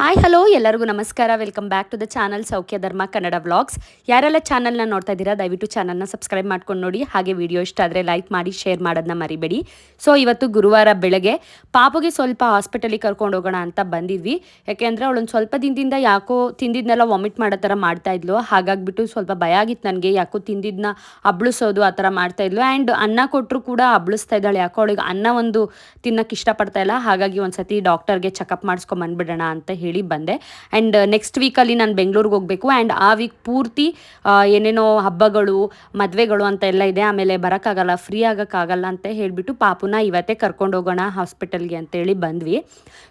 Hi hello ಎಲ್ಲರಿಗೂ ನಮಸ್ಕಾರ. Welcome back to the channel Saukhya Dharma Kannada vlogs. ಯಾರೆಲ್ಲ ಚಾನಲ್ನ ನೋಡ್ತಾ ಇದ್ದೀರಾ ದಯವಿಟ್ಟು ಚಾನಲ್ನ ಸಬ್ಸ್ಕ್ರೈಬ್ ಮಾಡ್ಕೊಂಡು ನೋಡಿ. ಹಾಗೆ ವಿಡಿಯೋ ಇಷ್ಟ ಆದರೆ ಲೈಕ್ ಮಾಡಿ ಶೇರ್ ಮಾಡೋದನ್ನ ಮರಿಬೇಡಿ. ಸೊ ಇವತ್ತು ಗುರುವಾರ ಬೆಳಗ್ಗೆ ಪಾಪುಗೆ ಸ್ವಲ್ಪ ಹಾಸ್ಪಿಟಲಿಗೆ ಕರ್ಕೊಂಡು ಹೋಗೋಣ ಅಂತ ಬಂದಿದ್ವಿ. ಯಾಕೆಂದರೆ ಅವಳೊಂದು ಸ್ವಲ್ಪ ದಿನದಿಂದ ಯಾಕೋ ತಿಂದಿದ್ನೆಲ್ಲ ವಾಮಿಟ್ ಮಾಡೋ ಥರ ಮಾಡ್ತಾಯಿದ್ಲು. ಹಾಗಾಗಿಬಿಟ್ಟು ಸ್ವಲ್ಪ ಭಯ ಆಗಿತ್ತು ನನಗೆ. ಯಾಕೋ ತಿಂದಿದ್ದನ್ನ ಅಬ್ಳಿಸೋದು ಆ ಥರ ಮಾಡ್ತಾಯಿದ್ಲು. ಆ್ಯಂಡ್ ಅನ್ನ ಕೊಟ್ಟರು ಕೂಡ ಅಬ್ಳಿಸ್ತಾ ಇದ್ದಾಳೆ. ಯಾಕೋ ಅವಳಿಗೆ ಅನ್ನ ಒಂದು ತಿನ್ನೋಕ್ಕೆ ಇಷ್ಟಪಡ್ತಾ ಇಲ್ಲ. ಹಾಗಾಗಿ ಒಂದು ಸತಿ ಡಾಕ್ಟರ್ಗೆ ಚೆಕಪ್ ಮಾಡಿಸ್ಕೊಂಬಂದ್ಬಿಡೋಣ ಅಂತ ಹೇಳಿ ಬಂದೆ. ಆ್ಯಂಡ್ ನೆಕ್ಸ್ಟ್ ವೀಕಲ್ಲಿ ನಾನು ಬೆಂಗಳೂರಿಗೆ ಹೋಗಬೇಕು. ಆ್ಯಂಡ್ ಆ ವೀಕ್ ಪೂರ್ತಿ ಏನೇನೋ ಹಬ್ಬಗಳು ಮದುವೆಗಳು ಅಂತ ಎಲ್ಲ ಇದೆ. ಆಮೇಲೆ ಬರೋಕ್ಕಾಗಲ್ಲ, ಫ್ರೀ ಆಗೋಕ್ಕಾಗಲ್ಲ ಅಂತ ಹೇಳಿಬಿಟ್ಟು ಪಾಪುನ ಇವತ್ತೇ ಕರ್ಕೊಂಡು ಹೋಗೋಣ ಹಾಸ್ಪಿಟಲ್ಗೆ ಅಂತೇಳಿ ಬಂದ್ವಿ.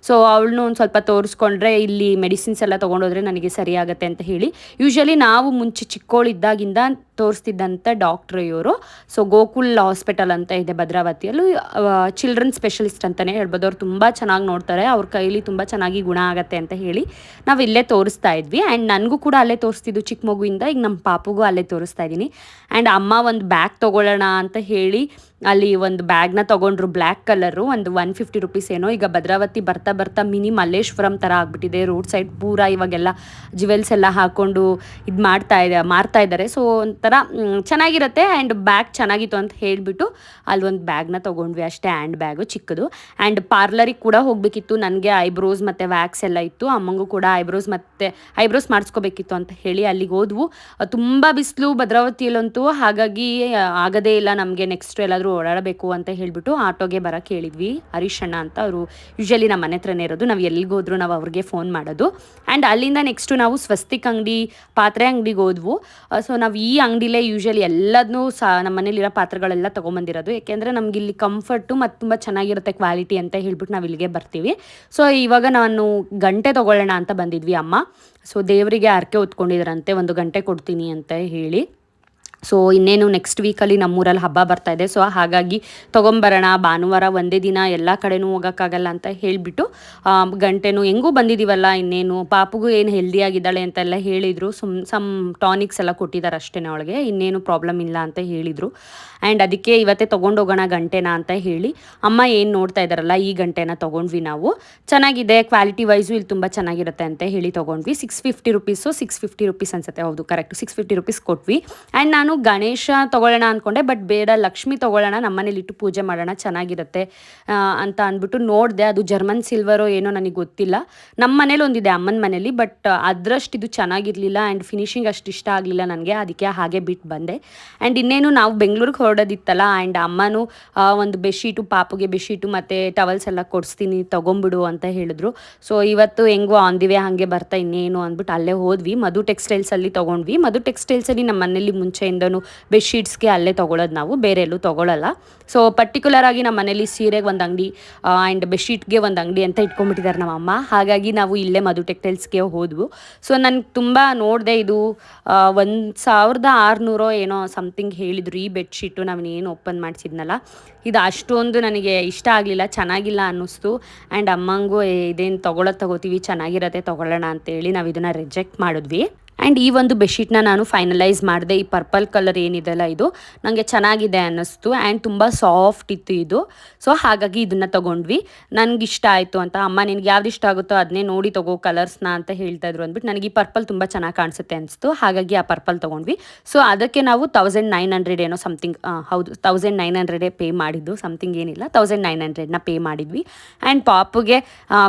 ಸೊ ಅವಳನ್ನು ಒಂದು ಸ್ವಲ್ಪ ತೋರಿಸ್ಕೊಂಡ್ರೆ ಇಲ್ಲಿ ಮೆಡಿಸಿನ್ಸ್ ಎಲ್ಲ ತೊಗೊಂಡೋದ್ರೆ ನನಗೆ ಸರಿ ಆಗುತ್ತೆ ಅಂತ ಹೇಳಿ ಯೂಶ್ವಲಿ ನಾವು ಮುಂಚೆ ಚಿಕ್ಕವಳಿದ್ದಾಗಿಂದ ತೋರಿಸ್ತಿದ್ದಂಥ ಡಾಕ್ಟ್ರು ಇವರು. ಸೊ ಗೋಕುಲ್ ಹಾಸ್ಪಿಟಲ್ ಅಂತ ಇದೆ ಭದ್ರಾವತಿಯಲ್ಲೂ, ಚಿಲ್ಡ್ರನ್ ಸ್ಪೆಷಲಿಸ್ಟ್ ಅಂತಲೇ ಹೇಳ್ಬೋದು. ಅವ್ರು ತುಂಬ ಚೆನ್ನಾಗಿ ನೋಡ್ತಾರೆ. ಅವ್ರ ಕೈಲಿ ತುಂಬ ಚೆನ್ನಾಗಿ ಗುಣ ಆಗುತ್ತೆ ಅಂತ ಹೇಳಿ ನಾವು ಇಲ್ಲೇ ತೋರಿಸ್ತಾ ಇದ್ವಿ. ಆ್ಯಂಡ್ ನನಗೂ ಕೂಡ ಅಲ್ಲೇ ತೋರಿಸ್ತಿದ್ದು ಚಿಕ್ಕ ಮಗುವಿಂದ. ಈಗ ನಮ್ಮ ಪಾಪುಗೂ ಅಲ್ಲೇ ತೋರಿಸ್ತಾ ಇದ್ದೀನಿ. ಆ್ಯಂಡ್ ಅಮ್ಮ ಒಂದು ಬ್ಯಾಗ್ ತೊಗೊಳ್ಳೋಣ ಅಂತ ಹೇಳಿ ಅಲ್ಲಿ ಒಂದು ಬ್ಯಾಗ್ನ ತೊಗೊಂಡ್ರು, ಬ್ಲ್ಯಾಕ್ ಕಲರು. ಒಂದು 150 ರುಪೀಸ್ ಏನೋ. ಈಗ ಭದ್ರಾವತಿ ಬರ್ತಾ ಬರ್ತಾ ಮಿನಿ ಮಲ್ಲೇಶ್ವರಂ ಥರ ಆಗಿಬಿಟ್ಟಿದೆ. ರೋಡ್ ಸೈಡ್ ಪೂರ ಇವಾಗೆಲ್ಲ ಜ್ಯುವೆಲ್ಸ್ ಎಲ್ಲ ಹಾಕ್ಕೊಂಡು ಇದು ಮಾರ್ತಾ ಇದ್ದಾರೆ. ಸೊ ಒಂಥರ ಚೆನ್ನಾಗಿರುತ್ತೆ. ಆ್ಯಂಡ್ ಬ್ಯಾಗ್ ಚೆನ್ನಾಗಿತ್ತು ಅಂತ ಹೇಳಿಬಿಟ್ಟು ಅಲ್ಲಿ ಒಂದು ಬ್ಯಾಗ್ನ ತೊಗೊಂಡ್ವಿ ಅಷ್ಟೇ, ಹ್ಯಾಂಡ್ ಬ್ಯಾಗು ಚಿಕ್ಕದು. ಆ್ಯಂಡ್ ಪಾರ್ಲರಿಗೆ ಕೂಡ ಹೋಗಬೇಕಿತ್ತು. ನನಗೆ ಐಬ್ರೋಸ್ ಮತ್ತು ವ್ಯಾಕ್ಸ್ ಎಲ್ಲ ಇತ್ತು. ಅಮ್ಮಂಗೂ ಕೂಡ ಐಬ್ರೋಸ್ ಮಾಡಿಸ್ಕೋಬೇಕಿತ್ತು ಅಂತ ಹೇಳಿ ಅಲ್ಲಿಗೆ ಹೋದ್ವು. ತುಂಬ ಬಿಸಿಲು ಭದ್ರಾವತಿಯಲ್ಲಂತೂ. ಹಾಗಾಗಿ ಆಗೋದೇ ಇಲ್ಲ ನಮಗೆ. ನೆಕ್ಸ್ಟ್ ಎಲ್ಲಾದರೂ ಓಡಾಡಬೇಕು ಅಂತ ಹೇಳಿಬಿಟ್ಟು ಆಟೋಗೆ ಬರೋಕ್ಕೆ ಹೇಳಿದ್ವಿ. ಹರೀಶ್ ಅಣ್ಣ ಅಂತ, ಅವರು ಯೂಶ್ವಲಿ ನಮ್ಮ ಮನೆ ಹತ್ರನೇ ಇರೋದು. ನಾವು ಎಲ್ಲಿಗೆ ಹೋದ್ರು ನಾವು ಅವ್ರಿಗೆ ಫೋನ್ ಮಾಡೋದು. ಆ್ಯಂಡ್ ಅಲ್ಲಿಂದ ನೆಕ್ಸ್ಟು ನಾವು ಸ್ವಸ್ತಿಕ್ ಅಂಗಡಿ, ಪಾತ್ರೆ ಅಂಗಡಿಗೆ ಹೋದ್ವು. ಸೊ ನಾವು ಈ ಅಂಗಡಿಲೇ ಯೂಶ್ವಲಿ ಎಲ್ಲದನ್ನೂ ನಮ್ಮ ಮನೇಲಿರೋ ಪಾತ್ರೆಗಳೆಲ್ಲ ತೊಗೊಂಬಂದಿರೋದು. ಯಾಕೆಂದರೆ ನಮ್ಗೆ ಇಲ್ಲಿ ಕಂಫರ್ಟು ಮತ್ತು ತುಂಬ ಚೆನ್ನಾಗಿರುತ್ತೆ ಕ್ವಾಲಿಟಿ ಅಂತ ಹೇಳ್ಬಿಟ್ಟು ನಾವು ಇಲ್ಲಿಗೆ ಬರ್ತೀವಿ. ಸೊ ಇವಾಗ ನಾನು ಗಂಟೆ ತೊಗೊಳ್ಳೋಣ ಅಂತ ಬಂದಿದ್ವಿ ಅಮ್ಮ. ಸೊ ದೇವರಿಗೆ ಹರಕೆ ಹೊತ್ಕೊಂಡಿದ್ರಂತೆ, ಒಂದು ಗಂಟೆ ಕೊಡ್ತೀನಿ ಅಂತ ಹೇಳಿ. ಸೊ ಇನ್ನೇನು ನೆಕ್ಸ್ಟ್ ವೀಕಲ್ಲಿ ನಮ್ಮೂರಲ್ಲಿ ಹಬ್ಬ ಬರ್ತಾಯಿದೆ. ಸೊ ಹಾಗಾಗಿ ತೊಗೊಂಬರೋಣ, ಭಾನುವಾರ ಒಂದೇ ದಿನ ಎಲ್ಲ ಕಡೆನೂ ಹೋಗೋಕ್ಕಾಗಲ್ಲ ಅಂತ ಹೇಳಿಬಿಟ್ಟು ಗಂಟೆನೂ ಹೆಂಗೂ ಬಂದಿದ್ದೀವಲ್ಲ, ಇನ್ನೇನು ಪಾಪುಗೂ ಏನು ಹೆಲ್ದಿಯಾಗಿದ್ದಾಳೆ ಅಂತೆಲ್ಲ ಹೇಳಿದರು. ಸಮ್ ಟಾನಿಕ್ಸ್ ಎಲ್ಲ ಕೊಟ್ಟಿದ್ದಾರೆ ಅಷ್ಟೇ ಅವಳಿಗೆ, ಇನ್ನೇನು ಪ್ರಾಬ್ಲಮ್ ಇಲ್ಲ ಅಂತ ಹೇಳಿದರು. ಆ್ಯಂಡ್ ಅದಕ್ಕೆ ಇವತ್ತೇ ತೊಗೊಂಡೋಗೋಣ ಗಂಟೆನ ಅಂತ ಹೇಳಿ ಅಮ್ಮ ಏನು ನೋಡ್ತಾ ಇದ್ದಾರಲ್ಲ ಈ ಗಂಟೆನ ತೊಗೊಂಡ್ವಿ ನಾವು. ಚೆನ್ನಾಗಿದೆ, ಕ್ವಾಲಿಟಿ ವೈಸು ಇಲ್ಲಿ ತುಂಬ ಚೆನ್ನಾಗಿರುತ್ತೆ ಅಂತ ಹೇಳಿ ತೊಗೊಂಡ್ವಿ. 650 ರುಪೀಸ್ ಅನ್ಸುತ್ತೆ. ಹೌದು ಕರೆಕ್ಟ್, 650 ರುಪೀಸ್ ಕೊಟ್ವಿ. ಆ್ಯಂಡ್ ನಾನು ಗಣೇಶ ತೊಗೊಳ್ಳೋಣ ಅಂದ್ಕೊಂಡೆ, ಬಟ್ ಬೇಡ ಲಕ್ಷ್ಮಿ ತೊಗೊಳ್ಳೋಣ, ನಮ್ಮ ಮನೇಲಿ ಇಟ್ಟು ಪೂಜೆ ಮಾಡೋಣ, ಚೆನ್ನಾಗಿರುತ್ತೆ ಅಂತ ಅಂದ್ಬಿಟ್ಟು ನೋಡಿದೆ. ಅದು ಜರ್ಮನ್ ಸಿಲ್ವರೋ ಏನೋ ನನಗೆ ಗೊತ್ತಿಲ್ಲ. ನಮ್ಮ ಮನೇಲಿ ಒಂದಿದೆ ಅಮ್ಮನ ಮನೇಲಿ, ಬಟ್ ಅದರಷ್ಟು ಇದು ಚೆನ್ನಾಗಿರಲಿಲ್ಲ. ಆ್ಯಂಡ್ ಫಿನಿಶಿಂಗ್ ಅಷ್ಟು ಇಷ್ಟ ಆಗಲಿಲ್ಲ ನನಗೆ. ಅದಕ್ಕೆ ಹಾಗೆ ಬಿಟ್ಟು ಬಂದೆ. ಆ್ಯಂಡ್ ಇನ್ನೇನು ನಾವು ಬೆಂಗಳೂರಿಗೆ ಹೊರಡೋದಿತ್ತಲ್ಲ. ಆ್ಯಂಡ್ ಅಮ್ಮನೂ ಒಂದು ಬೆಡ್ಶೀಟು, ಪಾಪುಗೆ ಬೆಡ್ಶೀಟು ಮತ್ತು ಟವಲ್ಸ್ ಎಲ್ಲ ಕೊಡಿಸ್ತೀನಿ ತೊಗೊಂಬಿಡು ಅಂತ ಹೇಳಿದ್ರು. ಸೊ ಇವತ್ತು ಹೆಂಗೋ ಆನ್ ದಿ ವೇ ಹಾಗೆ ಬರ್ತಾ ಇನ್ನೇನು ಅಂದ್ಬಿಟ್ಟು ಅಲ್ಲೇ ಹೋದ್ವಿ. ಮಧು ಟೆಕ್ಸ್ಟೈಲ್ಸಲ್ಲಿ ತೊಗೊಂಡ್ವಿ. ಮಧು ಟೆಕ್ಸ್ಟೈಲ್ಸಲ್ಲಿ ನಮ್ಮ ಮನೇಲಿ ಮುಂಚೆಯಿಂದನೂ ಬೆಡ್ಶೀಟ್ಸ್ಗೆ ಅಲ್ಲೇ ತೊಗೊಳೋದು ನಾವು, ಬೇರೆ ಎಲ್ಲೂ ತೊಗೊಳ್ಳಲ್ಲ. ಸೊ ಪರ್ಟಿಕ್ಯುಲರ್ ಆಗಿ ನಮ್ಮ ಮನೇಲಿ ಸೀರೆಗೆ ಒಂದು ಅಂಗಡಿ ಆ್ಯಂಡ್ ಬೆಡ್ಶೀಟ್ಗೆ ಒಂದು ಅಂಗಡಿ ಅಂತ ಇಟ್ಕೊಂಡ್ಬಿಟ್ಟಿದ್ದಾರೆ ನಮ್ಮ ಅಮ್ಮ. ಹಾಗಾಗಿ ನಾವು ಇಲ್ಲೇ ಮಧು ಟೆಕ್ಸ್ಟೈಲ್ಸ್ಗೆ ಹೋದ್ವು. ಸೊ ನನಗೆ ತುಂಬ ನೋಡಿದೆ, ಇದು 1600 ಏನೋ ಸಮಥಿಂಗ್ ಹೇಳಿದರು ಈ ಬೆಡ್ಶೀಟು. ನಾವೇನು ಓಪನ್ ಮಾಡಿಸಿದ್ನಲ್ಲ, ಇದು ಅಷ್ಟೊಂದು ನನಗೆ ಇಷ್ಟ ಆಗಲಿಲ್ಲ, ಚೆನ್ನಾಗಿಲ್ಲ ಅನ್ನಿಸ್ತು. ಆ್ಯಂಡ್ ಅಮ್ಮಂಗೂ ಇದೇನು ತೊಗೋತೀವಿ, ಚೆನ್ನಾಗಿರತ್ತೆ ತೊಗೊಳ್ಳೋಣ ಅಂತೇಳಿ ನಾವು ಇದನ್ನು ರಿಜೆಕ್ಟ್ ಮಾಡಿದ್ವಿ. ಆ್ಯಂಡ್ ಈ ಒಂದು ಬೆಡ್ಶೀಟ್ನ ನಾನು ಫೈನಲೈಸ್ ಮಾಡಿದೆ. ಈ ಪರ್ಪಲ್ ಕಲರ್ ಏನಿದೆಲ್ಲ ಇದು ನನಗೆ ಚೆನ್ನಾಗಿದೆ ಅನ್ನಿಸ್ತು. ಆ್ಯಂಡ್ ತುಂಬ ಸಾಫ್ಟ್ ಇತ್ತು ಇದು. ಸೊ ಹಾಗಾಗಿ ಇದನ್ನು ತೊಗೊಂಡ್ವಿ. ನನಗೆ ಇಷ್ಟ ಆಯಿತು ಅಂತ ಅಮ್ಮ, ನಿನಗೆ ಯಾವ್ದು ಇಷ್ಟ ಆಗುತ್ತೋ ಅದನ್ನೇ ನೋಡಿ ತೊಗೋ ಕಲರ್ಸ್ನ ಅಂತ ಹೇಳ್ತಾಯಿದ್ರು ಅಂದ್ಬಿಟ್ಟು ನನಗೆ ಈ ಪರ್ಪಲ್ ತುಂಬ ಚೆನ್ನಾಗಿ ಕಾಣಿಸುತ್ತೆ ಅನಿಸ್ತು. ಹಾಗಾಗಿ ಆ ಪರ್ಪಲ್ ತೊಗೊಂಡ್ವಿ. ಸೊ ಅದಕ್ಕೆ ನಾವು 1900 ಏನೋ ಸಮಥಿಂಗ್, ಹೌದು 1900 ಪೇ ಮಾಡಿದ್ದು, ಸಮಥಿಂಗ್ ಏನಿಲ್ಲ, 1900ನ ಪೇ ಮಾಡಿದ್ವಿ. ಆ್ಯಂಡ್ ಪಾಪುಗೆ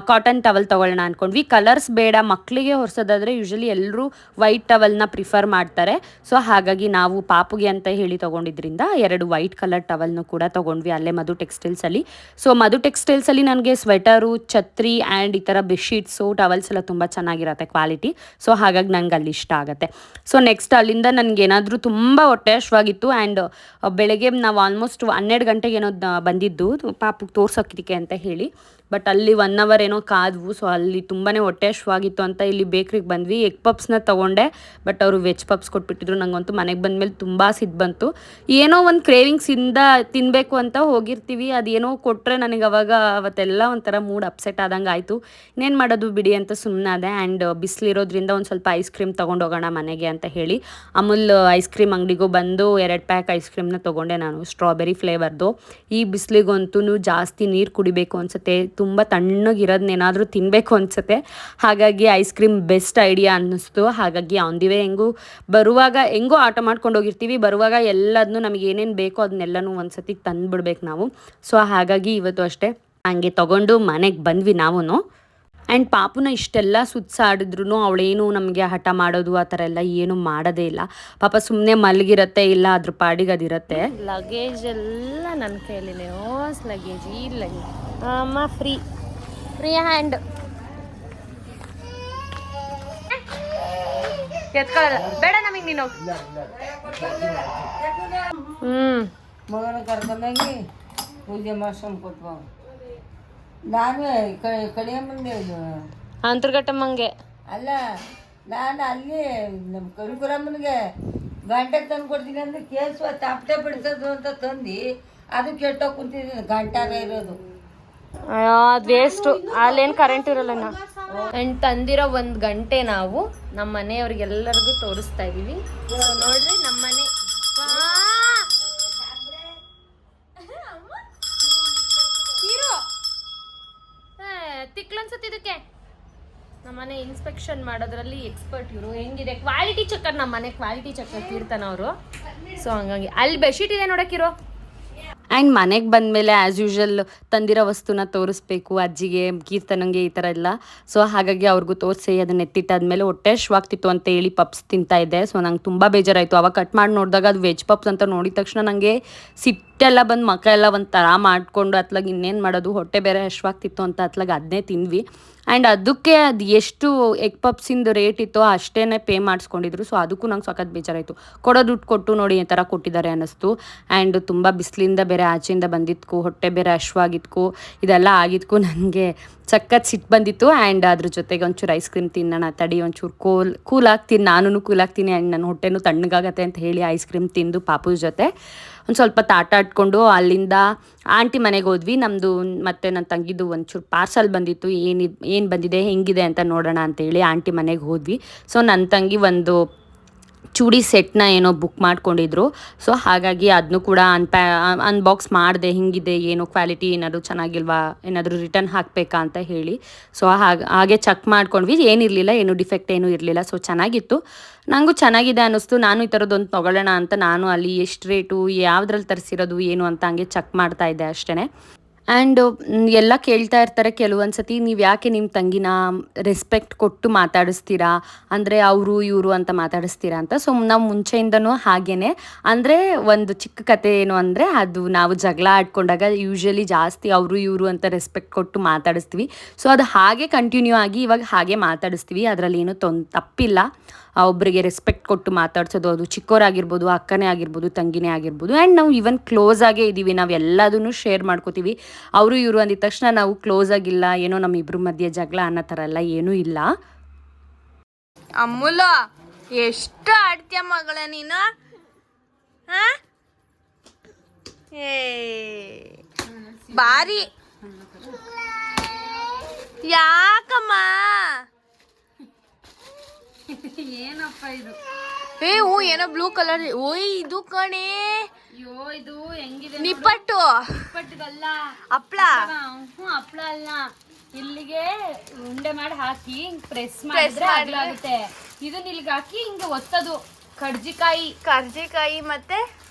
ಕಾಟನ್ ಟವಲ್ ತೊಗೊಳ್ಳೋಣ ಅಂದ್ಕೊಂಡ್ವಿ. ಕಲರ್ಸ್ ಬೇಡ, ಮಕ್ಕಳಿಗೆ ಹೊರಿಸೋದಾದರೆ ಯೂಶ್ವಲಿ ಎಲ್ಲರೂ ವೈಟ್ ಟವಲ್ನ ಪ್ರಿಫರ್ ಮಾಡ್ತಾರೆ. ಸೊ ಹಾಗಾಗಿ ನಾವು ಪಾಪುಗೆ ಅಂತ ಹೇಳಿ ತೊಗೊಂಡಿದ್ರಿಂದ 2 ವೈಟ್ ಕಲರ್ ಟವಲ್ನು ಕೂಡ ತೊಗೊಂಡ್ವಿ ಅಲ್ಲೇ ಮಧು ಟೆಕ್ಸ್ಟೈಲ್ಸಲ್ಲಿ. ಸೊ ಮಧು ಟೆಕ್ಸ್ಟೈಲ್ಸಲ್ಲಿ ನನಗೆ ಸ್ವೆಟರು, ಛತ್ರಿ ಆ್ಯಂಡ್ ಈ ಥರ ಬೆಡ್ಶೀಟ್ಸು, ಟವಲ್ಸ್ ಎಲ್ಲ ತುಂಬ ಚೆನ್ನಾಗಿರುತ್ತೆ ಕ್ವಾಲಿಟಿ. ಸೊ ಹಾಗಾಗಿ ನನಗೆ ಅಲ್ಲಿ ಇಷ್ಟ ಆಗುತ್ತೆ. ಸೊ ನೆಕ್ಸ್ಟ್ ಅಲ್ಲಿಂದ ನನಗೇನಾದರೂ ತುಂಬ ಹೊಟ್ಟೆ ಹಶ್ವಾಗಿತ್ತು. ಆ್ಯಂಡ್ ಬೆಳಗ್ಗೆ ನಾವು ಆಲ್ಮೋಸ್ಟ್ 12 ಗಂಟೆಗೆ ಏನೋ ಬಂದಿದ್ದು ಪಾಪುಗೆ ತೋರ್ಸೋಕ್ಕೆ ಅಂತ ಹೇಳಿ. ಬಟ್ ಅಲ್ಲಿ 1 ಅವರ್ ಏನೋ ಕಾದ್ವು. ಸೊ ಅಲ್ಲಿ ತುಂಬಾ ಹೊಟ್ಟೆ ಹಶ್ವಾಗಿತ್ತು ಅಂತ ಇಲ್ಲಿ ಬೇಕ್ರಿಗೆ ಬಂದ್ವಿ. ಎಗ್ ಪಪ್ಸ್ನ ತೊಗೊಂಡೆ, ಬಟ್ ಅವರು ವೆಜ್ ಪಪ್ಸ್ ಕೊಟ್ಬಿಟ್ಟಿದ್ರು. ನನಗಂತೂ ಮನೆಗೆ ಬಂದಮೇಲೆ ತುಂಬ ಸಿಟ್ಟು ಬಂತು. ಏನೋ ಒಂದು ಕ್ರೇವಿಂಗ್ಸಿಂದ ತಿನ್ನಬೇಕು ಅಂತ ಹೋಗಿರ್ತೀವಿ, ಅದೇನೋ ಕೊಟ್ಟರೆ ನನಗೆ ಅವತ್ತೆಲ್ಲ ಒಂಥರ ಮೂಡ್ ಅಪ್ಸೆಟ್ ಆದಂಗೆ ಆಯಿತು. ಇನ್ನೇನು ಮಾಡೋದು ಬಿಡಿ ಅಂತ ಸುಮ್ಮನಾದೆ. ಆ್ಯಂಡ್ ಬಿಸಿಲಿರೋದ್ರಿಂದ ಒಂದು ಸ್ವಲ್ಪ ಐಸ್ ಕ್ರೀಮ್ ತೊಗೊಂಡೋಗೋಣ ಮನೆಗೆ ಅಂತ ಹೇಳಿ ಅಮೂಲ್ ಐಸ್ ಕ್ರೀಮ್ ಅಂಗಡಿಗೂ ಬಂದು 2 ಪ್ಯಾಕ್ ಐಸ್ ಕ್ರೀಮ್ನ ತೊಗೊಂಡೆ ನಾನು, ಸ್ಟ್ರಾಬೆರಿ ಫ್ಲೇವರ್ದು. ಈ ಬಿಸಿಲಿಗಂತೂ ಜಾಸ್ತಿ ನೀರು ಕುಡಿಬೇಕು ಅನಿಸುತ್ತೆ. ತುಂಬ ತಣ್ಣಗಿರೋದನ್ನೇನಾದರೂ ತಿನ್ನಬೇಕು ಅನಿಸುತ್ತೆ. ಹಾಗಾಗಿ ಐಸ್ ಕ್ರೀಮ್ ಬೆಸ್ಟ್ ಐಡಿಯಾ ಅನ್ನಿಸ್ತು. ಹಾಗಾಗಿ ಆನ್ ದಿ ವೇ ಬರುವಾಗ ಹೆಂಗೋ ಆಟೋ ಮಾಡ್ಕೊಂಡು ಹೋಗಿರ್ತೀವಿ, ಬರುವಾಗ ಎಲ್ಲದನ್ನೂ ನಮಗೆ ಏನೇನು ಬೇಕೋ ಅದನ್ನೆಲ್ಲನೂ ಒಂದು ಸತಿ ತಂದುಬಿಡ್ಬೇಕು ನಾವು. ಸೊ ಹಾಗಾಗಿ ಇವತ್ತು ಅಷ್ಟೇ ಹಂಗೆ ತೊಗೊಂಡು ಮನೆಗೆ ಬಂದ್ವಿ ನಾವು. ಆ್ಯಂಡ್ ಪಾಪುನ ಇಷ್ಟೆಲ್ಲ ಸುತ್ತಾಡಿದ್ರು ಅವಳೇನು ನಮಗೆ ಹಠ ಮಾಡೋದು ಆ ಥರ ಎಲ್ಲ ಏನು ಮಾಡೋದೇ ಇಲ್ಲ. ಪಾಪ ಸುಮ್ಮನೆ ಮಲಗಿರತ್ತೆ, ಇಲ್ಲ ಅದ್ರ ಪಾಡಿಗೆ ಅದಿರುತ್ತೆ. ಲಗೇಜ್ ಎಲ್ಲ ನನ್ನ ಕೈಯಲ್ಲಿ ಓಸ್ ಲಗೇಜ್ ಈ ಲಗೇಜ್ ಅಮ್ಮ ಫ್ರೀ ಹ್ಯಾಂಡ್ ಎತ್ಕೊಳ್ಳಲ್ಲ ಬೇಡ ನಮಗೆ ನೀನು. ಮಗನ ಕರ್ಕೊಂಡೋಗಿ ಪೂಜೆ ಮಾಡ್ಸ್ಕೊಂಡು ಕೊಟ್ಬ. ನಾನು ಕಡಿಯ ಮುಂದೆ ಅಂತರ್ಘಟ್ಟಮ್ಮಂಗೆ ಅಲ್ಲ, ನಾನು ಅಲ್ಲಿ ನಮ್ಮ ಕವಿಪುರಮ್ಮನಿಗೆ ಗಂಟೆ ತಂದು ಕೊಡ್ತೀನಿ ಅಂದ್ರೆ ಕೇಳಿಸುವ ತಾಪಟೆ ಬಿಡ್ಸೋದು ಅಂತ ತಂದು ಅದು ಕೆಟ್ಟೋಗಿ ಕುಂತಿದ್ದೀನಿ. ಗಂಟಾಗ ಇರೋದು ಅದು ವೇಸ್ಟು, ಅಲ್ಲೇನು ಕರೆಂಟ್ ಇರಲ್ಲ. ಆ್ಯಂಡ್ ತಂದಿರೋ 1 ಗಂಟೆ ನಾವು ನಮ್ಮ ಮನೆಯವ್ರಿಗೆಲ್ಲರಿಗೂ ತೋರಿಸ್ತಾ ಇದ್ದೀವಿ. ನೋಡ್ರಿ ನಮ್ಮ ಮನೆ ತಿಕ್ಲನ್ಸತ್. ಇದಕ್ಕೆ ನಮ್ಮನೆ ಇನ್ಸ್ಪೆಕ್ಷನ್ ಮಾಡೋದ್ರಲ್ಲಿ ಎಕ್ಸ್ಪರ್ಟ್ ಇವರು. ಹೆಂಗಿದೆ ಕ್ವಾಲಿಟಿ ಚೆಕ್ಕರ್, ನಮ್ಮನೆ ಕ್ವಾಲಿಟಿ ಚೆಕ್ಕರ್ ತೀರ್ತಾನ ಅವರು. ಸೊ ಹಂಗಾಗಿ ಅಲ್ಲಿ ಬೆಡ್ಶೀಟ್ ಇದೆ ನೋಡಕ್ಕಿರೋ. ಆ್ಯಂಡ್ ಮನೆಗೆ ಬಂದಮೇಲೆ ಆ್ಯಸ್ ಯೂಶ್ವಲ್ ತಂದಿರೋ ವಸ್ತುನ ತೋರಿಸ್ಬೇಕು ಅಜ್ಜಿಗೆ, ಕೀರ್ತನಂಗೆ ಈ ಥರ ಎಲ್ಲ. ಸೊ ಹಾಗಾಗಿ ಅವ್ರಿಗೂ ತೋರಿಸಿ ಅದನ್ನ ಎತ್ತಿಟ್ಟಾದ್ಮೇಲೆ ಹೊಟ್ಟೆ ಹಶ್ವಾಗ್ತಿತ್ತು ಅಂತ ಹೇಳಿ ಪಪ್ಸ್ ತಿಂತಾಯಿದ್ದೆ. ಸೊ ನಂಗೆ ತುಂಬ ಬೇಜಾರಾಯಿತು. ಅವಾಗ ಕಟ್ ಮಾಡಿ ನೋಡಿದಾಗ ಅದು ವೆಜ್ ಪಪ್ಸ್ ಅಂತ ನೋಡಿದ ತಕ್ಷಣ ನನಗೆ ಸಿಟ್ಟೆಲ್ಲ ಬಂದು ಮಕ್ಕ ಎಲ್ಲ ಒಂಥರ ಮಾಡಿಕೊಂಡು ಅತ್ಲಾಗ ಇನ್ನೇನು ಮಾಡೋದು, ಹೊಟ್ಟೆ ಬೇರೆ ಹಶ್ವಾಗ್ತಿತ್ತು ಅಂತ ಅತ್ಲಾಗ ಅದನ್ನೇ ತಿಂದ್ವಿ. ಆ್ಯಂಡ್ ಅದಕ್ಕೆ ಅದು ಎಷ್ಟು ಎಗ್ ಪಪ್ಸಿಂದು ರೇಟ್ ಇತ್ತೋ ಅಷ್ಟೇ ಪೇ ಮಾಡಿಸ್ಕೊಂಡಿದ್ರು. ಸೊ ಅದಕ್ಕೂ ನಂಗೆ ಸಖತ್ ಬೇಜಾರಾಯಿತು. ಕೊಡೋ ದುಡ್ಡು ಕೊಟ್ಟು ನೋಡಿ ಈ ಥರ ಕೊಟ್ಟಿದ್ದಾರೆ ಅನ್ನಿಸ್ತು. ಆ್ಯಂಡ್ ತುಂಬ ಬಿಸಿಲಿಂದ ಬೇರೆ ಆಚೆಯಿಂದ ಬಂದಿದ್ಕು, ಹೊಟ್ಟೆ ಬೇರೆ ಹಶ್ವಾಗಿದ್ಕು, ಇದೆಲ್ಲ ಆಗಿದ್ಕು ನನಗೆ ಸಖತ್ ಸಿಟ್ಟು ಬಂದಿತ್ತು. ಆ್ಯಂಡ್ ಅದ್ರ ಜೊತೆಗೆ ಒಂಚೂರು ಐಸ್ ಕ್ರೀಮ್ ತಿನ್ನೋಣ ತಡಿ, ಒಂಚೂರು ಕೂಲಾಗ್ತೀನಿ, ನಾನು ಕೂಲಾಗ್ತೀನಿ. ಆ್ಯಂಡ್ ನನ್ನ ಹೊಟ್ಟೆನೂ ತಣ್ಣಗಾಗತ್ತೆ ಅಂತ ಹೇಳಿ ಐಸ್ ಕ್ರೀಮ್ ತಿಂದು ಪಾಪು ಜೊತೆ ಒಂದು ಸ್ವಲ್ಪ ಆಟ ಆಡ್ಕೊಂಡು ಅಲ್ಲಿಂದ ಆಂಟಿ ಮನೆಗೆ ಹೋದ್ವಿ. ನಮ್ಮದು ಮತ್ತು ನನ್ನ ತಂಗಿದು ಒಂಚೂರು ಪಾರ್ಸಲ್ ಬಂದಿತ್ತು, ಏನು ಬಂದಿದೆ ಹೆಂಗಿದೆ ಅಂತ ನೋಡೋಣ ಅಂತೇಳಿ ಆಂಟಿ ಮನೆಗೆ ಹೋದ್ವಿ. ಸೊ ನನ್ನ ತಂಗಿ ಒಂದು ಚೂಡಿ ಸೆಟ್ನ ಏನೋ ಬುಕ್ ಮಾಡ್ಕೊಂಡಿದ್ರು. ಸೊ ಹಾಗಾಗಿ ಅದನ್ನು ಕೂಡ ಅನ್ಬಾಕ್ಸ್ ಮಾಡಿದೆ, ಹಿಂಗಿದೆ ಏನು ಕ್ವಾಲಿಟಿ ಏನಾದರೂ ಚೆನ್ನಾಗಿಲ್ವಾ, ಏನಾದರೂ ರಿಟರ್ನ್ ಹಾಕಬೇಕಾ ಅಂತ ಹೇಳಿ. ಸೊ ಹಾಗೆ ಚೆಕ್ ಮಾಡ್ಕೊಂಡ್ವಿ, ಏನಿರಲಿಲ್ಲ, ಏನು ಡಿಫೆಕ್ಟ್ ಏನೂ ಇರಲಿಲ್ಲ. ಸೊ ಚೆನ್ನಾಗಿತ್ತು, ನನಗೂ ಚೆನ್ನಾಗಿದೆ ಅನ್ನಿಸ್ತು. ನಾನು ಈ ಥರದ್ದೊಂದು ತೊಗೊಳ್ಳೋಣ ಅಂತ ನಾನು ಅಲ್ಲಿ ಎಷ್ಟು ರೇಟು, ಯಾವುದ್ರಲ್ಲಿ ತರಿಸಿರೋದು ಏನು ಅಂತ ಹಂಗೆ ಚೆಕ್ ಮಾಡ್ತಾಯಿದ್ದೆ ಅಷ್ಟೇ. ಆ್ಯಂಡ್ ಎಲ್ಲ ಕೇಳ್ತಾ ಇರ್ತಾರೆ ಕೆಲವೊಂದು ಸತಿ, ನೀವು ಯಾಕೆ ನಿಮ್ಮ ತಂಗಿನ ರೆಸ್ಪೆಕ್ಟ್ ಕೊಟ್ಟು ಮಾತಾಡಿಸ್ತೀರಾ, ಅಂದರೆ ಅವರು ಇವರು ಅಂತ ಮಾತಾಡಿಸ್ತೀರಾ ಅಂತ. ಸೊ ನಾವು ಮುಂಚೆಯಿಂದನೂ ಹಾಗೇ, ಅಂದರೆ ಒಂದು ಚಿಕ್ಕ ಕತೆ ಏನು ಅಂದರೆ, ಅದು ನಾವು ಜಗಳ ಆಡ್ಕೊಂಡಾಗ ಯೂಶ್ವಲಿ ಜಾಸ್ತಿ ಅವರು ಇವರು ಅಂತ ರೆಸ್ಪೆಕ್ಟ್ ಕೊಟ್ಟು ಮಾತಾಡಿಸ್ತೀವಿ. ಸೊ ಅದು ಹಾಗೆ ಕಂಟಿನ್ಯೂ ಆಗಿ ಇವಾಗ ಹಾಗೆ ಮಾತಾಡಿಸ್ತೀವಿ, ಅದರಲ್ಲಿ ಏನೂ ತಪ್ಪಿಲ್ಲ. ಒಬ್ಬರಿಗೆ ರೆಸ್ಪೆಕ್ಟ್ ಕೊಟ್ಟು ಮಾತಾಡ್ಸೋದು, ಅದು ಚಿಕ್ಕವರಾಗಿರ್ಬೋದು, ಅಕ್ಕನೇ ಆಗಿರ್ಬೋದು, ತಂಗಿನೇ ಆಗಿರ್ಬೋದು. ಆ್ಯಂಡ್ ನಾವು ಈವನ್ ಕ್ಲೋಸ್ ಆಗೇ ಇದ್ದೀವಿ, ನಾವು ಎಲ್ಲದನ್ನೂ ಶೇರ್ ಮಾಡ್ಕೋತೀವಿ. ಅವರು ಇವರು ಅಂದಿದ ತಕ್ಷಣ ನಾವು ಕ್ಲೋಸ್ ಆಗಿಲ್ಲ, ಏನೋ ನಮ್ಮಿಬ್ರ ಮಧ್ಯೆ ಜಗಳ ಅನ್ನೋ ಥರ ಎಲ್ಲ ಏನೂ ಇಲ್ಲ. ಅಮ್ಮುಲ ಎಷ್ಟು ಆಡ್ತೀಯ ಮಗಳ ನೀನು, ಬಾರಿ ಯಾಕಮ್ಮ? ಏನಪ್ಪ ಇದು? ಏನೋ ಬ್ಲೂ ಕಲರ್. ಓಯ್ ಇದು ಕಣೆ, ಇದು ಹೆಂಗಿದೆ? ನಿಪ್ಪಟ್ಟು. ನಿಪ್ಪಟ್ಟಲ್ಲ, ಹಪ್ಳ. ಹಪ್ಳ ಅಲ್ಲ, ಇಲ್ಲಿಗೆ ಉಂಡೆ ಮಾಡಿ ಹಾಕಿ ಪ್ರೆಸ್ ಮಾಡಿದ್ರೆ ಆಗುತ್ತೆ. ಇದನ್ನ ಇಲ್ಲಿಗೆ ಹಾಕಿ ಹಿಂಗೆ ಒತ್ತದು. ಕರ್ಜಿಕಾಯಿ ಮತ್ತೆ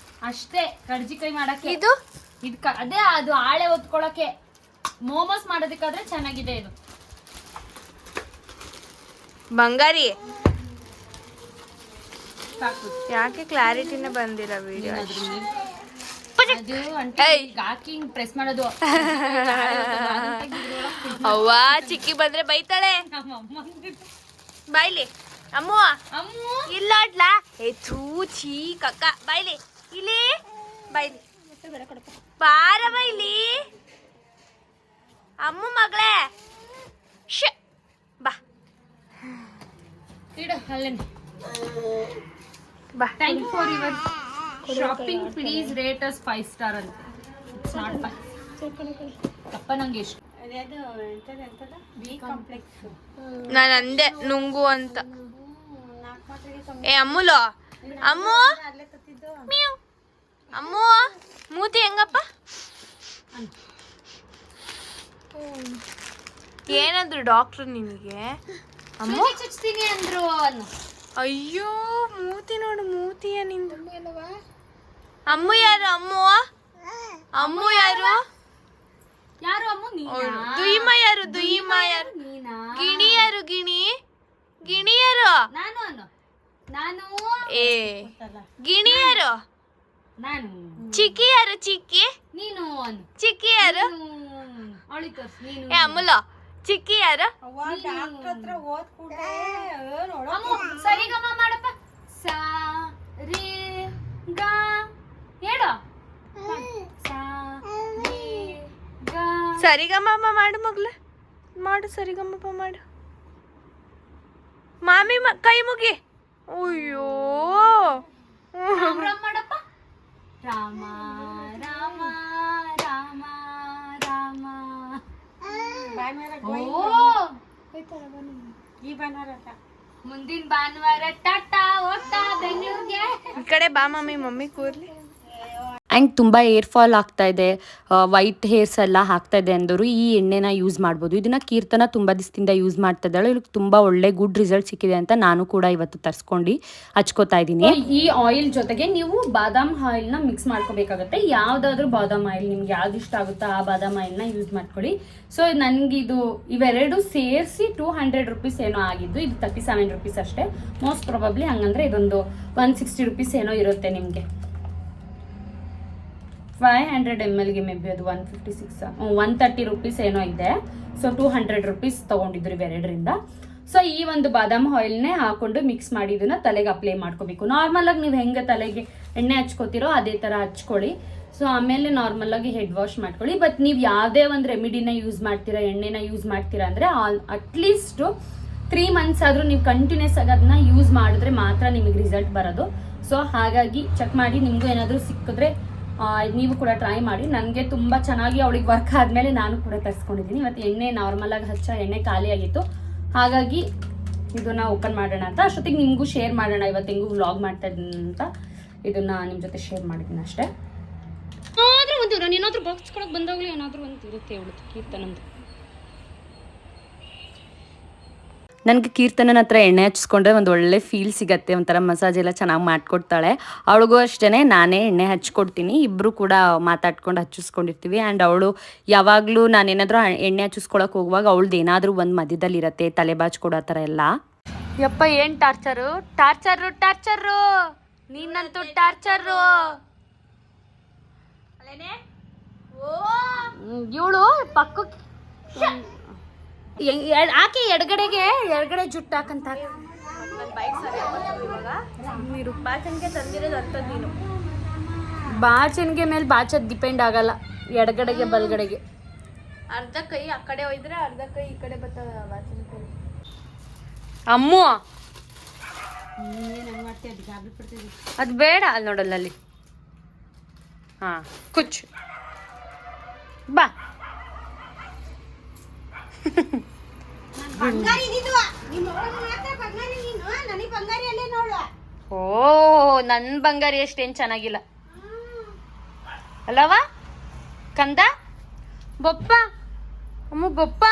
ಅಷ್ಟೇ, ಕರ್ಜಿಕಾಯಿ ಮಾಡಕ್ಕೆ. ಇದು ಅದೇ ಅದು ಆಳೆ ಒತ್ಕೊಳಕ್ಕೆ. ಮೋಮೋಸ್ ಮಾಡೋದಕ್ಕಾದ್ರೆ ಚೆನ್ನಾಗಿದೆ ಇದು. ಬಂಗಾರಿ ಯಾಕೆ ಕ್ಲಾರಿಟಿನೇ ಬಂದಿಲ್ಲ ವಿಡಿಯೋ? ಹಾಕಿ ಪ್ರೆಸ್ ಮಾಡೋದು. ಅವ್ವ ಚಿಕ್ಕಿ ಬಂದ್ರೆ ಬೈತಾಳೆ. ಬಾಯ್ಲಿ ಅಮ್ಮು, ಇಲ್ಲ ಆಡ್ಲಾ? ಚೀ ಕಕ್ಕ ಬಾಯ್ಲಿ, ಇಲ್ಲಿ ಬಾಯ್ಲಿ, ಬಾರವ ಇಲ್ಲಿ ಅಮ್ಮು ಮಗಳೇ. ಬಾ ಬಾ. Thank you for your shopping, please rate us 5 star ಅಂತ. It's not 5. ತಪ್ಪ ನಂಗೆ ಎಷ್ಟು ನಾನು ಅಂದೆ ನುಂಗು ಅಂತ. ಅಮ್ಮುಲೋ, ಅಮ್ಮು ಮ್ಯೂ, ಅಮ್ಮು ಮೂತಿ ಹೆಂಗಪ್ಪ? ಏನಂದ್ರು ಡಾಕ್ಟ್ರು ನಿನಗೆ? ಅಮ್ಮ ಚುಚ್ತೀನಿ ಅಂದ್ರು. ಅಯ್ಯೋ ಮೂತಿ ನೋಡು, ಮೂತಿಯ ನಿಂದು. ಅಮ್ಮ ಯಾರು? ಅಮ್ಮ ಯಾರು? ಯಾರು ಅಮ್ಮ? ದುಯ್ಮ ಯಾರು? ದುಯ್ಮ ಯಾರು? ಗಿಣಿ ಯಾರು? ಗಿಣಿ ಯಾರು? ನಾನು ಏ ಗಿಣಿ ಯಾರು? ನಾನು. ಚಿಕ್ಕಿ ಯಾರು? ಚಿಕ್ಕಿ ನೀನು. ಚಿಕ್ಕಿ ಯಾರು? ಅವಳಿ ತೋರ್ಸು ನೀನು. ಏ ಅಮ್ಮಲ ಚಿಕ್ಕಿ ಯಾರು? ಸರಿಗಮ ಮಾಡಪ್ಪ. ಸಾ ರೇ ಗ ಹೇಳು. ಸಾ ರೇ ಗ. ಸರಿಗಮ್ಮ ಮಾಡು ಮಗ್ಲ, ಮಾಡು ಸರಿಗಮ್ಮ ಮಾಡು. ಮಾಮಿ ಕೈ ಮುಗಿ. ಅಯ್ಯೋ ರಾಮ ಮಾಡಪ್ಪ. ರಾಮ ರಾಮ ರಾಮ ರಾಮ. ಮುಂದಿನ ಭಾನುವಾರ ಟಾಟಾ ಹೋಗ್ತಾ ಬೆಂಗಳೂರಿಗೆ. ಈ ಕಡೆ ಬಾ ಮಮ್ಮಿ ಕೂರ್ಲಿ. ಆ್ಯಂಡ್ ತುಂಬ ಏರ್ ಫಾಲ್ ಆಗ್ತಾ ಇದೆ, ವೈಟ್ ಹೇರ್ಸ್ ಎಲ್ಲ ಆಗ್ತಾ ಇದೆ ಅಂದರು ಈ ಎಣ್ಣೆನ ಯೂಸ್ ಮಾಡ್ಬೋದು. ಇದನ್ನು ಕೀರ್ತನ ತುಂಬ ದಿವಸದಿಂದ ಯೂಸ್ ಮಾಡ್ತಾ ಇದ್ದಾಳೆ. ಇವಳಿಗೆ ತುಂಬ ಒಳ್ಳೆ ಗುಡ್ ರಿಸಲ್ಟ್ ಸಿಕ್ಕಿದೆ ಅಂತ ನಾನು ಕೂಡ ಇವತ್ತು ತರಿಸ್ಕೊಂಡು ಹಚ್ಕೋತಾ ಇದ್ದೀನಿ. ಈ ಆಯಿಲ್ ಜೊತೆಗೆ ನೀವು ಬಾದಾಮ್ ಆಯಿಲ್ನ ಮಿಕ್ಸ್ ಮಾಡ್ಕೋಬೇಕಾಗುತ್ತೆ. ಯಾವುದಾದ್ರೂ ಬಾದಾಮ್ ಆಯಿಲ್ ನಿಮ್ಗೆ ಯಾವ್ದು ಇಷ್ಟ ಆಗುತ್ತೋ ಆ ಬಾದಾಮ್ ಆಯಿಲ್ನ ಯೂಸ್ ಮಾಡ್ಕೊಳ್ಳಿ. ಸೊ ನನಗಿದು ಇವೆರಡು ಸೇರಿಸಿ 200 ರುಪೀಸ್ ಏನೋ ಆಗಿದ್ದು. ಇದು 37 ರುಪೀಸ್ ಅಷ್ಟೇ ಮೋಸ್ಟ್ ಪ್ರಾಬಬ್ಲಿ. ಹಂಗಂದ್ರೆ ಇದೊಂದು 160 ರುಪೀಸ್ ಏನೋ ಇರುತ್ತೆ ನಿಮಗೆ. 500 ml ಮೇ ಬಿ ಅದು 130 ರುಪೀಸ್ ಏನೋ ಇದೆ. ಸೊ 200 ರುಪೀಸ್ ತೊಗೊಂಡಿದ್ರು ಇವೆರಡರಿಂದ. ಸೊ ಈ ಒಂದು ಬಾದಾಮ್ ಆಯಿಲ್ನೇ ಹಾಕೊಂಡು ಮಿಕ್ಸ್ ಮಾಡಿ ಇದನ್ನ ತಲೆಗೆ ಅಪ್ಲೈ ಮಾಡ್ಕೋಬೇಕು. ನಾರ್ಮಲಾಗಿ ನೀವು ಹೆಂಗೆ ತಲೆಗೆ ಎಣ್ಣೆ ಹಚ್ಕೋತಿರೋ ಅದೇ ಥರ ಹಚ್ಕೊಳ್ಳಿ. ಸೊ ಆಮೇಲೆ ನಾರ್ಮಲಾಗಿ ಹೆಡ್ ವಾಶ್ ಮಾಡ್ಕೊಳ್ಳಿ. ಬಟ್ ನೀವು ಯಾವುದೇ ಒಂದು ರೆಮಿಡಿನ ಯೂಸ್ ಮಾಡ್ತೀರಾ, ಎಣ್ಣೆನ ಯೂಸ್ ಮಾಡ್ತೀರಾ ಅಂದರೆ ಅಟ್ಲೀಸ್ಟು 3 ಮಂತ್ಸ್ ಆದರೂ ನೀವು ಕಂಟಿನ್ಯೂಸ್ ಆಗಿ ಅದನ್ನ ಯೂಸ್ ಮಾಡಿದ್ರೆ ಮಾತ್ರ ನಿಮಗೆ ರಿಸಲ್ಟ್ ಬರೋದು. ಸೊ ಹಾಗಾಗಿ ಚೆಕ್ ಮಾಡಿ, ನಿಮಗೂ ಏನಾದರೂ ಸಿಕ್ಕಿದ್ರೆ ನೀವು ಕೂಡ ಟ್ರೈ ಮಾಡಿ. ನನಗೆ ತುಂಬ ಚೆನ್ನಾಗಿ ಅವಳಿಗೆ ವರ್ಕ್ ಆದಮೇಲೆ ನಾನು ಕೂಡ ತರಿಸ್ಕೊಂಡಿದ್ದೀನಿ. ಇವತ್ತು ಎಣ್ಣೆ ನಾರ್ಮಲಾಗಿ ಹಚ್ಚೋ ಎಣ್ಣೆ ಖಾಲಿ ಆಗಿತ್ತು, ಹಾಗಾಗಿ ಇದನ್ನು ಓಪನ್ ಮಾಡೋಣ ಅಂತ. ಅಷ್ಟೊತ್ತಿಗೆ ನಿಮಗೂ ಶೇರ್ ಮಾಡೋಣ ಇವತ್ತು ಹೆಂಗೂ ವ್ಲಾಗ್ ಮಾಡ್ತಾ ಇದ್ದೀನಿ ಅಂತ ಇದನ್ನು ನಿಮ್ಮ ಜೊತೆ ಶೇರ್ ಮಾಡಿದ್ದೀನಿ ಅಷ್ಟೇ. ಆದರೂ ಒಂದು ನಾನು ಏನಾದರೂ ಬಾಕ್ಸ್ ಕೊಡೋಕೆ ಬಂದಾಗಲೂ ಏನಾದರೂ ಒಂದು ಇರುತ್ತೆ ಅವಳದು ಕೀರ್ತನಂದು. ನನಗೆ ಕೀರ್ತನನ ಹತ್ರ ಎಣ್ಣೆ ಹಚ್ಕೊಂಡ್ರೆ ಒಂದು ಒಳ್ಳೆ ಫೀಲ್ ಸಿಗತ್ತೆ, ಒಂಥರ ಮಸಾಜ್ ಎಲ್ಲ ಚೆನ್ನಾಗಿ ಮಾಡಿಕೊಡ್ತಾಳೆ. ಅವಳಿಗೂ ಅಷ್ಟೇ ನಾನೇ ಎಣ್ಣೆ ಹಚ್ಕೊಡ್ತೀನಿ, ಇಬ್ಬರು ಕೂಡ ಮಾತಾಡ್ಕೊಂಡು ಹಚ್ಚಿಸ್ಕೊಂಡಿರ್ತೀವಿ. ಆ್ಯಂಡ್ ಅವಳು ಯಾವಾಗಲೂ ನಾನೇನಾದರೂ ಎಣ್ಣೆ ಹಚ್ಚಿಸ್ಕೊಳಕ್ಕೆ ಹೋಗುವಾಗ ಅವಳದ್ದು ಏನಾದರೂ ಒಂದು ಮಧ್ಯದಲ್ಲಿ ಇರುತ್ತೆ, ತಲೆ ಬಾಚ್ಕೊಡೋ ಥರ ಎಲ್ಲ. ಯಪ್ಪ ಏನು ಟಾರ್ಚರು ನೀನಂತೂ ಟಾರ್ಚರು. ಇವಳು ಪಕ್ಕಕ್ಕೆ ಆಕೆ ಎಡಗಡೆ ಜುಟ್ಟು ಹಾಕಂತ. ಬಾಚಣಿಗೆ ತಂದಿರೋದು ಅಂತದ್ದು ನೀನು. ಬಾಚಣಿಗೆ ಮೇಲೆ ಬಾಚದ್ ಡಿಪೆಂಡ್ ಆಗಲ್ಲ, ಎಡಗಡೆಗೆ ಬಲ್ಗಡೆಗೆ. ಅರ್ಧ ಕೈ ಆ ಕಡೆ ಹೋಯ್ದ್ರೆ ಅರ್ಧ ಕೈ ಈ ಕಡೆ ಬರ್ತದ ಬಾಚಣಿಗೆ. ಅಮ್ಮು ಅದು ಬೇಡ, ಅಲ್ಲಿ ನೋಡಲ್ಲ ಅಲ್ಲಿ. ಹಾ ಕುಚ್ ಬಾ. ಓ ನನ್ ಬಂಗಾರಿ ಅಷ್ಟೇನ್ ಚೆನ್ನಾಗಿಲ್ಲ ಅಲ್ಲವಾ ಕಂದ? ಬೊಪ್ಪ ಅಮ್ಮ ಬೊಪ್ಪ.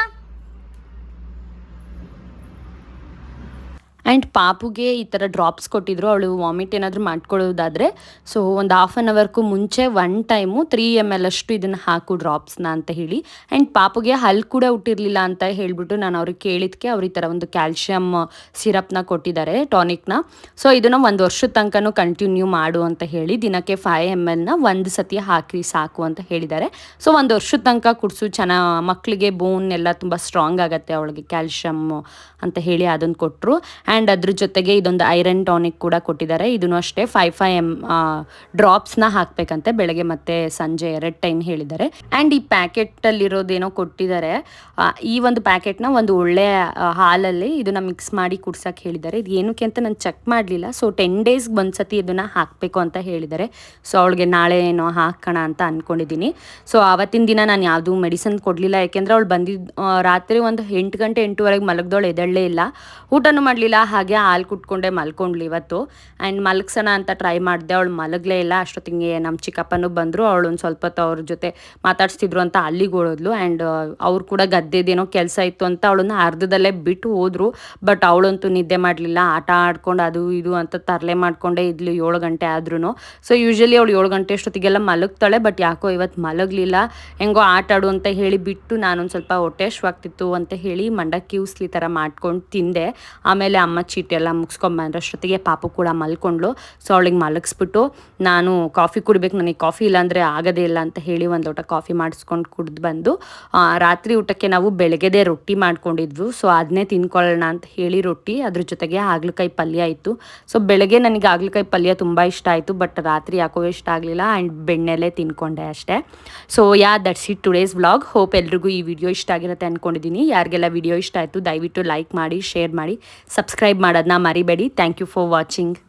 ಆ್ಯಂಡ್ ಪಾಪುಗೆ ಈ ಥರ ಡ್ರಾಪ್ಸ್ ಕೊಟ್ಟಿದ್ರು. ಅವಳು ವಾಮಿಟ್ ಏನಾದರೂ ಮಾಡ್ಕೊಳ್ಳೋದಾದರೆ ಸೊ ಒಂದು ಹಾಫ್ ಆನ್ ಅವರ್ಗೂ ಮುಂಚೆ 1 ಟೈಮು 3 ml ಅಷ್ಟು ಇದನ್ನು ಹಾಕು ಡ್ರಾಪ್ಸ್ನ ಅಂತ ಹೇಳಿ. ಆ್ಯಂಡ್ ಪಾಪುಗೆ ಹಲ್ಲು ಕೂಡ ಹುಟ್ಟಿರಲಿಲ್ಲ ಅಂತ ಹೇಳಿಬಿಟ್ಟು ನಾನು ಅವ್ರಿಗೆ ಕೇಳಿದ್ದಕ್ಕೆ ಅವ್ರು ಈ ಥರ ಒಂದು ಕ್ಯಾಲ್ಶಿಯಮ್ ಸಿರಪ್ನ ಕೊಟ್ಟಿದ್ದಾರೆ, ಟಾನಿಕ್ನ. ಸೊ ಇದನ್ನು 1 ವರ್ಷದ ತನಕನೂ ಕಂಟಿನ್ಯೂ ಮಾಡು ಅಂತ ಹೇಳಿ ದಿನಕ್ಕೆ 5 ml ಒಂದು ಸತಿ ಹಾಕಿ ಸಾಕು ಅಂತ ಹೇಳಿದ್ದಾರೆ. ಸೊ 1 ವರ್ಷದ ತನಕ ಕುಡಿಸು, ಮಕ್ಕಳಿಗೆ ಬೋನ್ ಎಲ್ಲ ತುಂಬ ಸ್ಟ್ರಾಂಗ್ ಆಗುತ್ತೆ ಅವಳಿಗೆ ಕ್ಯಾಲ್ಶಿಯಮ್ ಅಂತ ಹೇಳಿ ಅದನ್ನು ಕೊಟ್ಟರು. ಆ್ಯಂಡ್ ಅದ್ರ ಜೊತೆಗೆ ಇದೊಂದು ಐರನ್ ಟಾನಿಕ್ ಕೂಡ ಕೊಟ್ಟಿದ್ದಾರೆ. ಇದನ್ನು ಅಷ್ಟೇ 5 ಡ್ರಾಪ್ಸ್ನ ಹಾಕಬೇಕಂತೆ ಬೆಳಗ್ಗೆ ಮತ್ತು ಸಂಜೆ 2 ಟೈಮ್ ಹೇಳಿದ್ದಾರೆ. ಆ್ಯಂಡ್ ಈ ಪ್ಯಾಕೆಟಲ್ಲಿರೋದೇನೋ ಕೊಟ್ಟಿದ್ದಾರೆ. ಈ ಒಂದು ಪ್ಯಾಕೆಟ್ನ ಒಂದು ಒಳ್ಳೆಯ ಹಾಲಲ್ಲಿ ಇದನ್ನು ಮಿಕ್ಸ್ ಮಾಡಿ ಕುಡ್ಸೋಕ್ಕೆ ಹೇಳಿದ್ದಾರೆ. ಇದು ಏನಕ್ಕೆ ಅಂತ ನಾನು ಚೆಕ್ ಮಾಡಲಿಲ್ಲ. ಸೊ 10 ಡೇಸ್ಗೆ ಒಂದು ಸತಿ ಇದನ್ನು ಹಾಕಬೇಕು ಅಂತ ಹೇಳಿದ್ದಾರೆ. ಸೊ ಅವಳಿಗೆ ನಾಳೆ ಏನೋ ಹಾಕೋಣ ಅಂತ ಅಂದ್ಕೊಂಡಿದ್ದೀನಿ. ಸೊ ಆವತ್ತಿನ ದಿನ ನಾನು ಯಾವುದೂ ಮೆಡಿಸನ್ ಕೊಡಲಿಲ್ಲ, ಯಾಕೆಂದರೆ ಅವಳು ಬಂದಿದ್ದು ರಾತ್ರಿ ಒಂದು 8 ಗಂಟೆ 8:15 ಮಲಗ್ದವಳು ಎದ್ದೇಳಲೇ ಇಲ್ಲ, ಊಟನೂ ಮಾಡಲಿಲ್ಲ. ಹಾಗೆ ಹಾಲು ಕುಟ್ಕೊಂಡೆ ಮಲ್ಕೊಂಡ್ಲು ಇವತ್ತು. ಆ್ಯಂಡ್ ಮಲಗ್ಸೋಣ ಅಂತ ಟ್ರೈ ಮಾಡಿದೆ, ಅವಳು ಮಲಗಲೇ ಇಲ್ಲ. ಅಷ್ಟೊತ್ತಿಗೆ ನಮ್ಮ ಚಿಕ್ಕಪ್ಪನೂ ಬಂದರು. ಅವಳು ಒಂದು ಸ್ವಲ್ಪ ಹೊತ್ತು ಅವ್ರ ಜೊತೆ ಮಾತಾಡ್ಸ್ತಿದ್ರು ಅಂತ ಅಲ್ಲಿಗೆ ಓಡೋದ್ಲು. ಆ್ಯಂಡ್ ಅವ್ರು ಕೂಡ ಗದ್ದೆದೇನೋ ಕೆಲಸ ಇತ್ತು ಅಂತ ಅವಳನ್ನ ಅರ್ಧದಲ್ಲೇ ಬಿಟ್ಟು ಹೋದರು. ಬಟ್ ಅವಳಂತೂ ನಿದ್ದೆ ಮಾಡಲಿಲ್ಲ, ಆಟ ಆಡ್ಕೊಂಡು ಅದು ಇದು ಅಂತ ತರಲೆ ಮಾಡಿಕೊಂಡೇ ಇದ್ಲು 7 ಗಂಟೆ ಆದ್ರೂ. ಸೊ ಯೂಶ್ವಲಿ ಅವಳು 7 ಗಂಟೆ ಅಷ್ಟೊತ್ತಿಗೆಲ್ಲ ಮಲಗ್ತಾಳೆ, ಬಟ್ ಯಾಕೋ ಇವತ್ತು ಮಲಗಲಿಲ್ಲ. ಹೆಂಗೋ ಆಟ ಆಡು ಅಂತ ಹೇಳಿ ಬಿಟ್ಟು ನಾನೊಂದು ಸ್ವಲ್ಪ ಹೊಟ್ಟೆ ಹಶ್ವಾಗ್ತಿತ್ತು ಅಂತ ಹೇಳಿ ಮಂಡಕ್ಕಿ ಉಸ್ಲಿ ಥರ ಮಾಡ್ಕೊಂಡು ತಿಂದೆ. ಆಮೇಲೆ ಅಮ್ಮ ಚೀಟಿ ಎಲ್ಲ ಮುಗಿಸ್ಕೊಂಬಂದ್ರಷ್ಟೊತ್ತಿಗೆ ಪಾಪು ಕೂಡ ಮಲ್ಕೊಂಡ್ಲು. ಸೊ ಅವಳಿಗೆ ಮಲಗಿಸ್ಬಿಟ್ಟು ನಾನು ಕಾಫಿ ಕುಡಿಬೇಕು, ನನಗೆ ಕಾಫಿ ಇಲ್ಲಾಂದರೆ ಆಗೋದೇ ಇಲ್ಲ ಅಂತ ಹೇಳಿ ಒಂದು ಲೋಟ ಕಾಫಿ ಮಾಡಿಸ್ಕೊಂಡು ಕುಡಿದು ಬಂದು ರಾತ್ರಿ ಊಟಕ್ಕೆ ನಾವು ಬೆಳಗ್ಗೆದೇ ರೊಟ್ಟಿ ಮಾಡ್ಕೊಂಡಿದ್ವು. ಸೊ ಅದನ್ನೇ ತಿನ್ಕೊಳ್ಳೋಣ ಅಂತ ಹೇಳಿ ರೊಟ್ಟಿ, ಅದ್ರ ಜೊತೆಗೆ ಹಾಗಲಕಾಯಿ ಪಲ್ಯ ಇತ್ತು. ಸೊ ಬೆಳಗ್ಗೆ ನನಗೆ ಹಾಗಲಕಾಯಿ ಪಲ್ಯ ತುಂಬ ಇಷ್ಟ ಆಯಿತು, ಬಟ್ ರಾತ್ರಿ ಯಾಕೋ ಇಷ್ಟ ಆಗಲಿಲ್ಲ. ಆ್ಯಂಡ್ ಬೆಣ್ಣೆಲೆ ತಿನ್ಕೊಂಡೆ ಅಷ್ಟೇ. So that's it today's vlog. Hope ಎಲ್ರಿಗೂ ಈ ವಿಡಿಯೋ ಇಷ್ಟ ಆಗಿರುತ್ತೆ ಅಂದ್ಕೊಂಡಿದ್ದೀನಿ. ಯಾರಿಗೆಲ್ಲ ವಿಡಿಯೋ ಇಷ್ಟ ಆಯಿತು ದಯವಿಟ್ಟು ಲೈಕ್ ಮಾಡಿ, ಶೇರ್ ಮಾಡಿ, ಸಬ್ಸ್ಕ್ರೈಬ್ ಮಾಡೋದನ್ನ ಮರಿಬೇಡಿ. Thank you for watching.